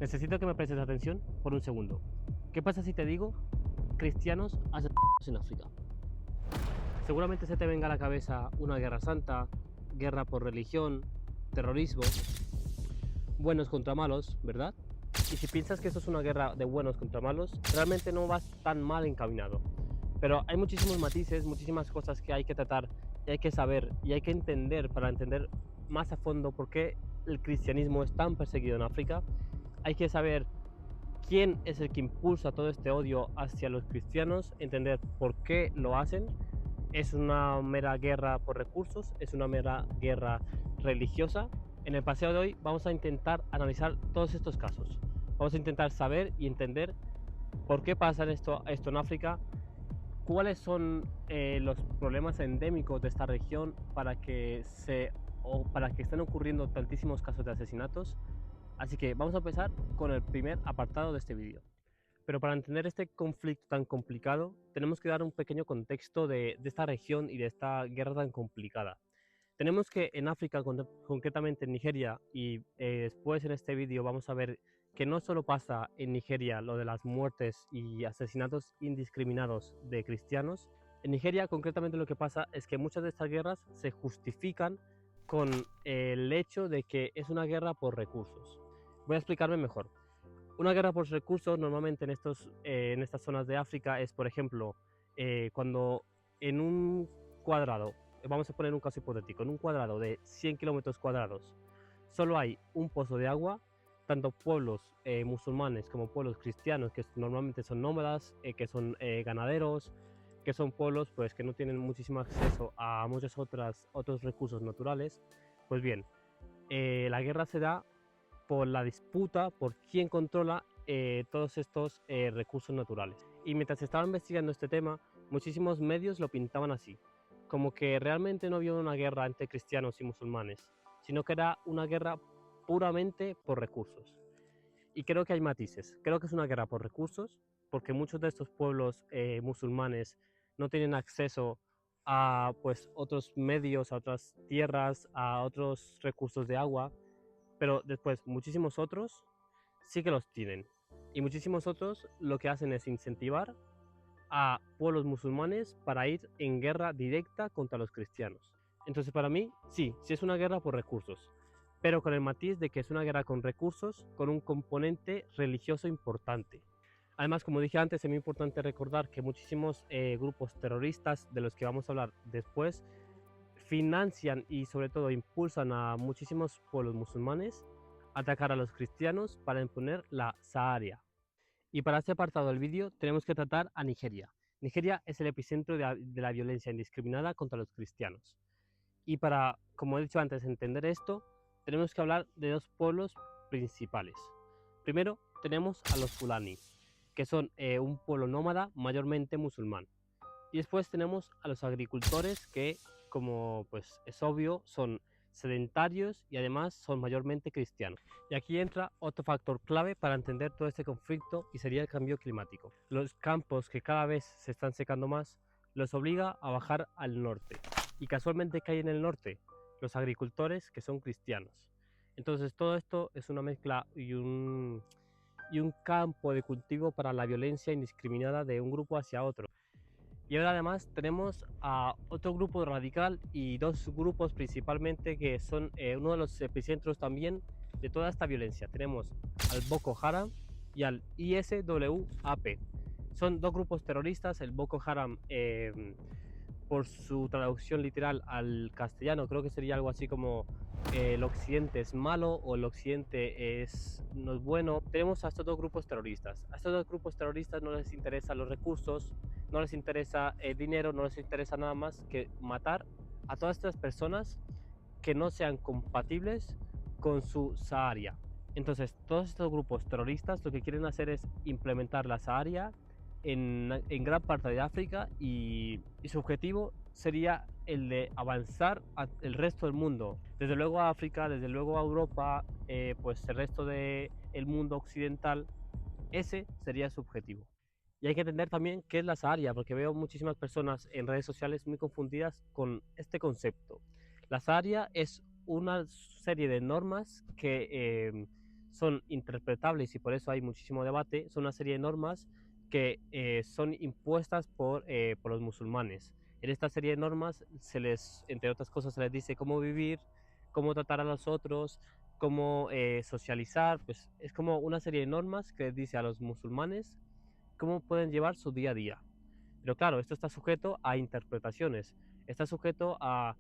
Necesito que me prestes atención por un segundo. ¿Qué pasa si te digo cristianos asesinados en África? Seguramente se te venga a la cabeza una guerra santa, guerra por religión, terrorismo, buenos contra malos, ¿verdad? Y si piensas que eso es una guerra de buenos contra malos, realmente no vas tan mal encaminado. Pero hay muchísimos matices, muchísimas cosas que hay que tratar y hay que saber y hay que entender para entender más a fondo por qué el cristianismo es tan perseguido en África. Hay que saber quién es el que impulsa todo este odio hacia los cristianos, entender por qué lo hacen. ¿Es una mera guerra por recursos? ¿Es una mera guerra religiosa? En el paseo de hoy vamos a intentar analizar todos estos casos. Vamos a intentar saber y entender por qué pasa esto en África, cuáles son los problemas endémicos de esta región para que estén ocurriendo tantísimos casos de asesinatos. Así que vamos a empezar con el primer apartado de este vídeo. Pero para entender este conflicto tan complicado, tenemos que dar un pequeño contexto de esta región y de esta guerra tan complicada. Tenemos que en África, concretamente en Nigeria, y después en este vídeo vamos a ver que no solo pasa en Nigeria lo de las muertes y asesinatos indiscriminados de cristianos. En Nigeria concretamente lo que pasa es que muchas de estas guerras se justifican con el hecho de que es una guerra por recursos. Voy a explicarme mejor. Una guerra por recursos normalmente en estas zonas de África es, por ejemplo, cuando en un cuadrado, vamos a poner un caso hipotético, en un cuadrado de 100 kilómetros cuadrados solo hay un pozo de agua, tanto pueblos musulmanes como pueblos cristianos, que normalmente son nómadas, que son ganaderos, que son pueblos pues, que no tienen muchísimo acceso a muchos otros recursos naturales, pues bien, la guerra se da por la disputa por quién controla todos estos recursos naturales. Y mientras estaba investigando este tema, muchísimos medios lo pintaban así, como que realmente no había una guerra entre cristianos y musulmanes, sino que era una guerra puramente por recursos. Y creo que hay matices. Creo que es una guerra por recursos, porque muchos de estos pueblos musulmanes no tienen acceso a pues, otros medios, a otras tierras, a otros recursos de agua, pero después muchísimos otros sí que los tienen. Y muchísimos otros lo que hacen es incentivar a pueblos musulmanes para ir en guerra directa contra los cristianos. Entonces para mí, sí es una guerra por recursos, pero con el matiz de que es una guerra con recursos, con un componente religioso importante. Además, como dije antes, es muy importante recordar que muchísimos grupos terroristas, de los que vamos a hablar después, financian y sobre todo impulsan a muchísimos pueblos musulmanes a atacar a los cristianos para imponer la Sharia. Y para este apartado del vídeo tenemos que tratar a Nigeria. Nigeria es el epicentro de la violencia indiscriminada contra los cristianos. Y para, como he dicho antes, entender esto, tenemos que hablar de dos pueblos principales. Primero tenemos a los Fulani, que son un pueblo nómada mayormente musulmán. Y después tenemos a los agricultores que, como pues es obvio, son sedentarios y además son mayormente cristianos. Y aquí entra otro factor clave para entender todo este conflicto y sería el cambio climático. Los campos que cada vez se están secando más los obliga a bajar al norte. Y casualmente cae en el norte los agricultores que son cristianos. Entonces todo esto es una mezcla y un campo de cultivo para la violencia indiscriminada de un grupo hacia otro. Y ahora además tenemos a otro grupo radical y dos grupos principalmente que son uno de los epicentros también de toda esta violencia. Tenemos al Boko Haram y al ISWAP. Son dos grupos terroristas. El Boko Haram, por su traducción literal al castellano, creo que sería algo así como el occidente es malo o el occidente no es bueno. Tenemos a estos dos grupos terroristas. A estos dos grupos terroristas no les interesan los recursos, no les interesa el dinero, no les interesa nada más que matar a todas estas personas que no sean compatibles con su Sharia. Entonces, todos estos grupos terroristas lo que quieren hacer es implementar la Sharia en gran parte de África y su objetivo sería el de avanzar al resto del mundo, desde luego a África, desde luego a Europa, pues el resto del mundo occidental. Ese sería su objetivo. Y hay que entender también qué es la Sharia, porque veo muchísimas personas en redes sociales muy confundidas con este concepto. La Sharia es una serie de normas que son interpretables y por eso hay muchísimo debate, son una serie de normas que son impuestas por los musulmanes. En esta serie de normas entre otras cosas, se les dice cómo vivir, cómo tratar a los otros, cómo socializar, pues es como una serie de normas que les dice a los musulmanes cómo pueden llevar su día a día. Pero claro, esto está sujeto a interpretaciones, está sujeto a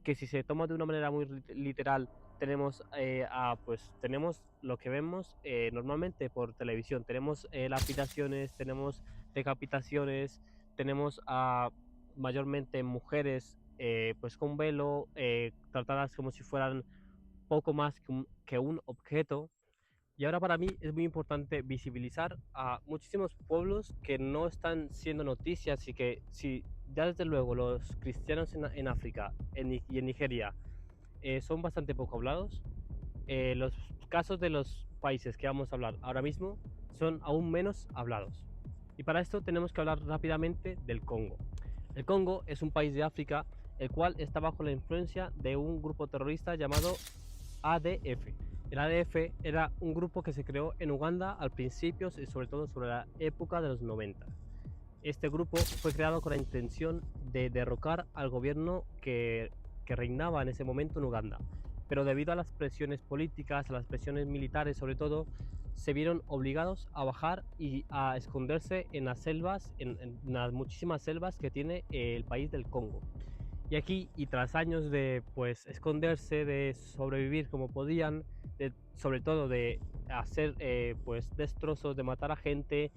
que si se toma de una manera muy literal, tenemos lo que vemos normalmente por televisión, tenemos lapidaciones, tenemos decapitaciones, tenemos a mayormente mujeres pues con velo, tratadas como si fueran poco más que un objeto. Y ahora para mí es muy importante visibilizar a muchísimos pueblos que no están siendo noticias y que si ya desde luego los cristianos en África y en Nigeria son bastante poco hablados, los casos de los países que vamos a hablar ahora mismo son aún menos hablados. Y para esto tenemos que hablar rápidamente del Congo. El Congo es un país de África el cual está bajo la influencia de un grupo terrorista llamado ADF. El ADF era un grupo que se creó en Uganda al principio y sobre todo sobre la época de los 90. Este grupo fue creado con la intención de derrocar al gobierno que reinaba en ese momento en Uganda. Pero debido a las presiones políticas, a las presiones militares sobre todo, se vieron obligados a bajar y a esconderse en las selvas, en las muchísimas selvas que tiene el país del Congo. Y aquí, y tras años de pues esconderse, de sobrevivir como podían, sobre todo de hacer pues destrozos, de matar a gente,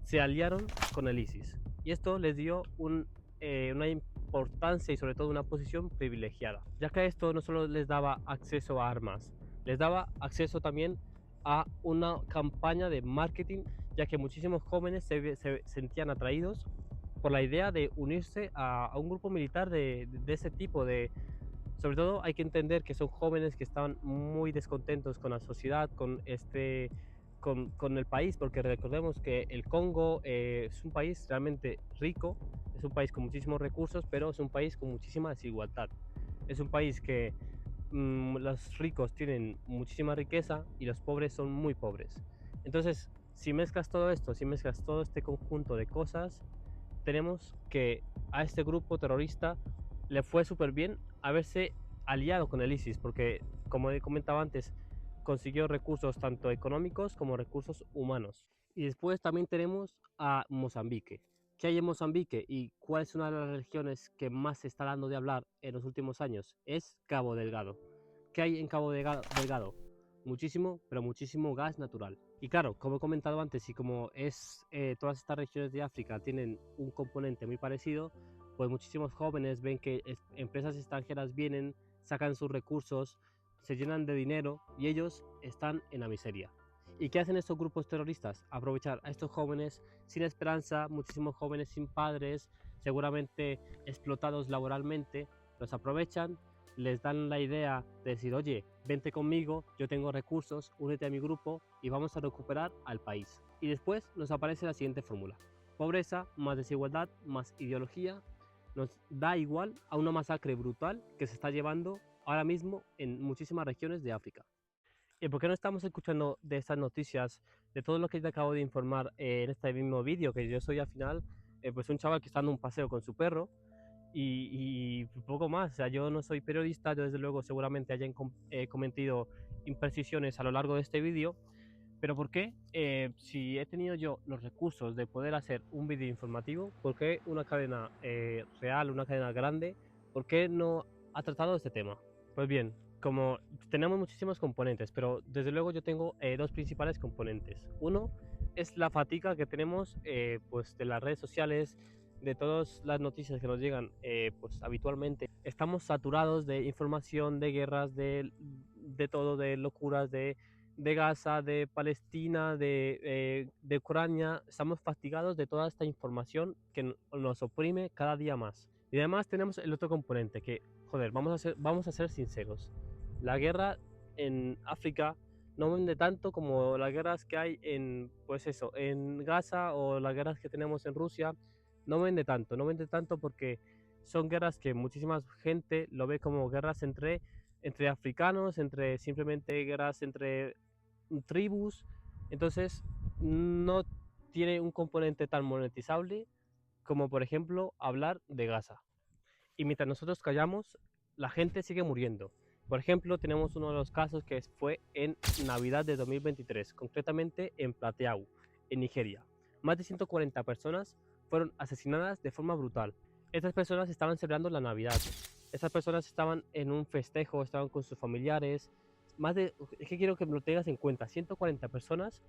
se aliaron con el ISIS. Y esto les dio una importancia y sobre todo una posición privilegiada, ya que esto no solo les daba acceso a armas, les daba acceso también a una campaña de marketing, ya que muchísimos jóvenes se sentían atraídos por la idea de unirse a un grupo militar de ese tipo. Sobre todo hay que entender que son jóvenes que estaban muy descontentos con la sociedad, con el país, porque recordemos que el Congo es un país realmente rico, es un país con muchísimos recursos, pero es un país con muchísima desigualdad. Es un país que los ricos tienen muchísima riqueza y los pobres son muy pobres. Entonces, si mezclas todo esto, si mezclas todo este conjunto de cosas, tenemos que a este grupo terrorista le fue súper bien haberse aliado con el ISIS, porque como he comentado antes, consiguió recursos tanto económicos como recursos humanos. Y después también tenemos a Mozambique. ¿Qué hay en Mozambique y cuál es una de las regiones que más se está dando de hablar en los últimos años? Es Cabo Delgado. ¿Qué hay en Cabo Delgado? Muchísimo, pero muchísimo gas natural. Y claro, como he comentado antes y como todas estas regiones de África tienen un componente muy parecido, pues muchísimos jóvenes ven que empresas extranjeras vienen, sacan sus recursos, se llenan de dinero y ellos están en la miseria. ¿Y qué hacen estos grupos terroristas? Aprovechar a estos jóvenes sin esperanza, muchísimos jóvenes sin padres, seguramente explotados laboralmente, los aprovechan, les dan la idea de decir, oye, vente conmigo, yo tengo recursos, únete a mi grupo y vamos a recuperar al país. Y después nos aparece la siguiente fórmula. Pobreza, más desigualdad, más ideología, nos da igual a una masacre brutal que se está llevando ahora mismo en muchísimas regiones de África. ¿Y por qué no estamos escuchando de estas noticias, de todo lo que te acabo de informar en este mismo vídeo? Que yo soy al final pues un chaval que está dando un paseo con su perro y poco más. O sea, yo no soy periodista, yo desde luego seguramente hayan cometido imprecisiones a lo largo de este vídeo, pero ¿por qué? Si he tenido yo los recursos de poder hacer un vídeo informativo, ¿por qué una cadena real, una cadena grande, por qué no ha tratado este tema? Pues bien, como tenemos muchísimos componentes, pero desde luego yo tengo dos principales componentes. Uno es la fatiga que tenemos pues de las redes sociales, de todas las noticias que nos llegan pues habitualmente. Estamos saturados de información, de guerras, de todo, de locuras, de Gaza, de Palestina, de Ucrania. Estamos fatigados de toda esta información que nos oprime cada día más. Y además tenemos el otro componente que, joder, vamos a ser sinceros. La guerra en África no vende tanto como las guerras que hay pues eso, en Gaza o las guerras que tenemos en Rusia. No vende tanto porque son guerras que muchísima gente lo ve como guerras entre africanos, entre simplemente guerras entre tribus, entonces no tiene un componente tan monetizable como por ejemplo hablar de Gaza. Y mientras nosotros callamos, la gente sigue muriendo. Por ejemplo, tenemos uno de los casos que fue en Navidad de 2023, concretamente en Plateau, en Nigeria. Más de 140 personas fueron asesinadas de forma brutal. Estas personas estaban celebrando la Navidad. Estas personas estaban en un festejo, estaban con sus familiares. Es que quiero que me lo tengas en cuenta, 140 personas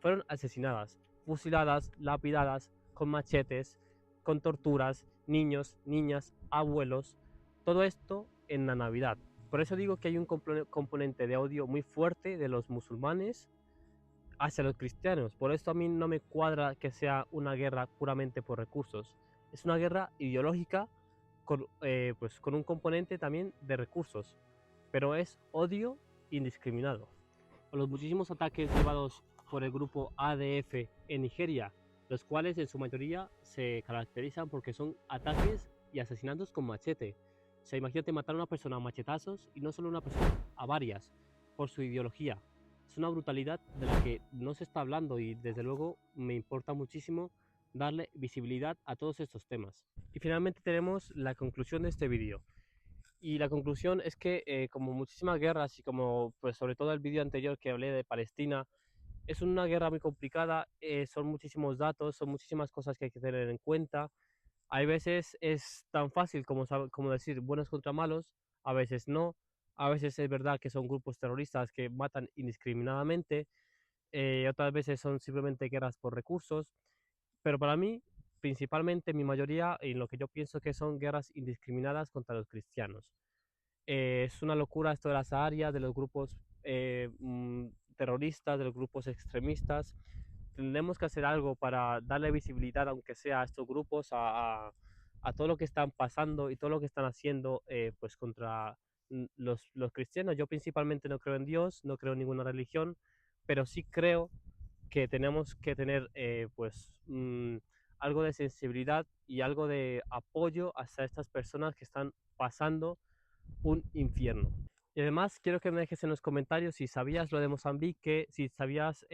fueron asesinadas, fusiladas, lapidadas, con machetes, con torturas, niños, niñas, abuelos, todo esto en la Navidad. Por eso digo que hay un componente de odio muy fuerte de los musulmanes hacia los cristianos. Por esto a mí no me cuadra que sea una guerra puramente por recursos. Es una guerra ideológica pues con un componente también de recursos, pero es odio indiscriminado. O los muchísimos ataques llevados por el grupo ADF en Nigeria, los cuales en su mayoría se caracterizan porque son ataques y asesinatos con machete. O sea, imagínate matar a una persona a machetazos y no solo a una persona, a varias, por su ideología. Es una brutalidad de la que no se está hablando y desde luego me importa muchísimo darle visibilidad a todos estos temas. Y finalmente tenemos la conclusión de este vídeo. Y la conclusión es que como muchísimas guerras y como pues sobre todo el vídeo anterior que hablé de Palestina, es una guerra muy complicada, son muchísimos datos, son muchísimas cosas que hay que tener en cuenta. Hay veces es tan fácil como decir buenos contra malos, a veces no. A veces es verdad que son grupos terroristas que matan indiscriminadamente, otras veces son simplemente guerras por recursos, pero para mí, principalmente, mi mayoría, en lo que yo pienso que son guerras indiscriminadas contra los cristianos. Es una locura esto de las áreas, de los grupos terroristas, de los grupos extremistas. Tenemos que hacer algo para darle visibilidad, aunque sea a estos grupos, a todo lo que están pasando y todo lo que están haciendo pues contra los cristianos. Yo principalmente no creo en Dios, no creo en ninguna religión, pero sí creo que tenemos que tener algo de sensibilidad y algo de apoyo hacia estas personas que están pasando un infierno. Y además quiero que me dejes en los comentarios si sabías lo de Mozambique, si sabías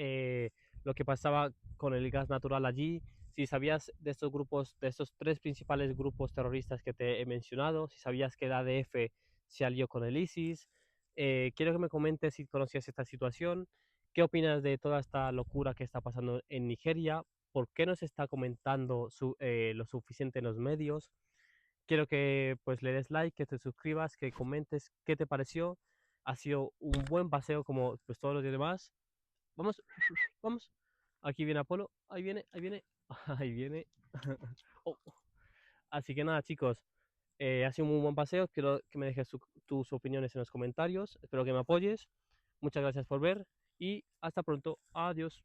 lo que pasaba con el gas natural allí, si sabías de estos grupos, de estos tres principales grupos terroristas que te he mencionado, si sabías que el ADF se alió con el ISIS. Quiero que me comentes si conocías esta situación, qué opinas de toda esta locura que está pasando en Nigeria, por qué no se está comentando lo suficiente en los medios. Quiero que pues le des like, que te suscribas, que comentes qué te pareció. Ha sido un buen paseo como pues todos los demás. Vamos, vamos. Aquí viene Apolo. Ahí viene, ahí viene. Ahí viene. Oh. Así que nada, chicos. Ha sido un muy buen paseo. Quiero que me dejes tus opiniones en los comentarios. Espero que me apoyes. Muchas gracias por ver y hasta pronto. Adiós.